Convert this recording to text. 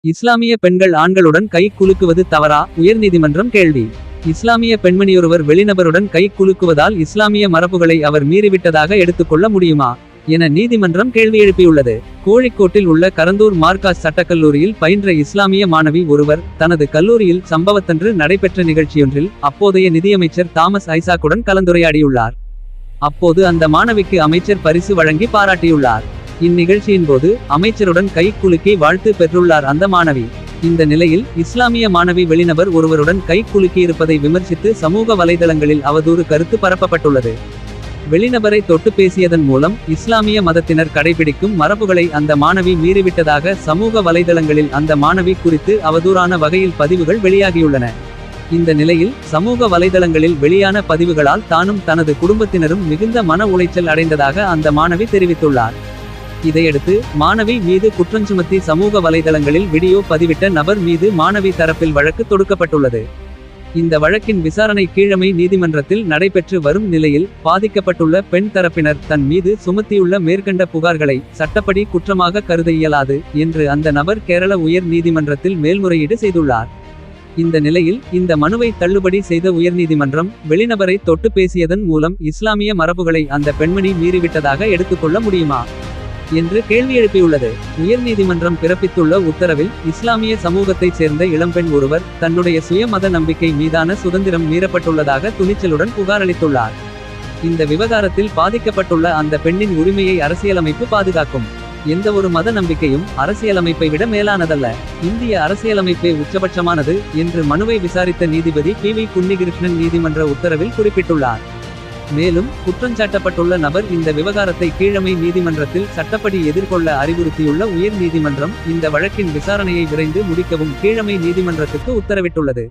இஸ்லாமிய பெண்கள் ஆண்களுடன் கை குலுக்குவது தவறா? உயர்நீதிமன்றம் கேள்வி. இஸ்லாமிய பெண்மணியொருவர் வெளிநபருடன் கை குலுக்குவதால் இஸ்லாமிய மரபுகளை அவர் மீறிவிட்டதாக எடுத்துக்கொள்ள முடியுமா என நீதிமன்றம் கேள்வி எழுப்பியுள்ளது. கோழிக்கோட்டில் உள்ள கரந்தூர் மார்காஸ் சட்டக்கல்லூரியில் பயின்ற இஸ்லாமிய மாணவி ஒருவர் தனது கல்லூரியில் சம்பவத்தன்று நடைபெற்ற நிகழ்ச்சியொன்றில் அப்போதைய நிதியமைச்சர் தாமஸ் ஐசாக்குடன் கலந்துரையாடியுள்ளார். அப்போது அந்த மாணவிக்கு அமைச்சர் பரிசு வழங்கி பாராட்டியுள்ளார். இந்நிகழ்ச்சியின் போது அமைச்சருடன் கை குலுக்கி வாழ்த்து பெற்றுள்ளார் அந்த மாணவி. இந்த நிலையில் இஸ்லாமிய மாணவி வெளிநபர் ஒருவருடன் கை குலுக்கியிருப்பதை விமர்சித்து சமூக வலைதளங்களில் அவதூறு கருத்து பரப்பப்பட்டுள்ளது. வெளிநபரை தொட்டு பேசியதன் மூலம் இஸ்லாமிய மதத்தினர் கடைபிடிக்கும் மரபுகளை அந்த மாணவி மீறிவிட்டதாக சமூக வலைதளங்களில் அந்த மாணவி குறித்து அவதூறான வகையில் பதிவுகள் வெளியாகியுள்ளன. இந்த நிலையில் சமூக வலைதளங்களில் வெளியான பதிவுகளால் தானும் தனது குடும்பத்தினரும் மிகுந்த மன உளைச்சல் அடைந்ததாக அந்த மாணவி தெரிவித்துள்ளார். இதையடுத்து மாணவி மீது குற்றஞ்சுமத்தி சமூக வலைதளங்களில் வீடியோ பதிவிட்ட நபர் மீது மாணவி தரப்பில் வழக்கு தொடுக்கப்பட்டுள்ளது. இந்த வழக்கின் விசாரணை கீழமை நீதிமன்றத்தில் நடைபெற்று வரும் நிலையில் பாதிக்கப்பட்டுள்ள பெண் தரப்பினர் தன் மீது சுமத்தியுள்ள மேற்கண்ட புகார்களை சட்டப்படி குற்றமாக கருத இயலாது என்று அந்த நபர் கேரள உயர் நீதிமன்றத்தில் மேல்முறையீடு செய்துள்ளார். இந்த நிலையில் இந்த மனுவை தள்ளுபடி செய்த உயர்நீதிமன்றம் வெளிநபரை தொட்டு பேசியதன் மூலம் இஸ்லாமிய மரபுகளை அந்த பெண்மணி மீறிவிட்டதாக எடுத்துக்கொள்ள முடியுமா என்று கேள்வி எழுப்பியுள்ளது. உயர்நீதிமன்றம் பிறப்பித்துள்ள உத்தரவில் இஸ்லாமிய சமூகத்தைச் சேர்ந்த இளம்பெண் ஒருவர் தன்னுடைய சுய மத நம்பிக்கை மீதான சுதந்திரம் மீறப்பட்டுள்ளதாக துணிச்சலுடன் புகாரளித்துள்ளார். இந்த விவகாரத்தில் பாதிக்கப்பட்டுள்ள அந்த பெண்ணின் உரிமையை அரசியலமைப்பு பாதுகாக்கும். எந்தவொரு மத நம்பிக்கையும் அரசியலமைப்பை விட மேலானதல்ல. இந்திய அரசியலமைப்பே உச்சபட்சமானது என்று மனுவை விசாரித்த நீதிபதி பி.வி. குன்னிகிருஷ்ணன் நீதிமன்ற உத்தரவில் குறிப்பிட்டுள்ளார். மேலும் குற்றஞ்சாட்டப்பட்டுள்ள நபர் இந்த விவகாரத்தை கீழமை நீதிமன்றத்தில் சட்டப்படி எதிர்கொள்ள அறிவுறுத்தியுள்ள உயர் நீதிமன்றம் இந்த வழக்கின் விசாரணையை விரைந்து முடிக்கவும் கீழமை நீதிமன்றத்துக்கு உத்தரவிட்டுள்ளது.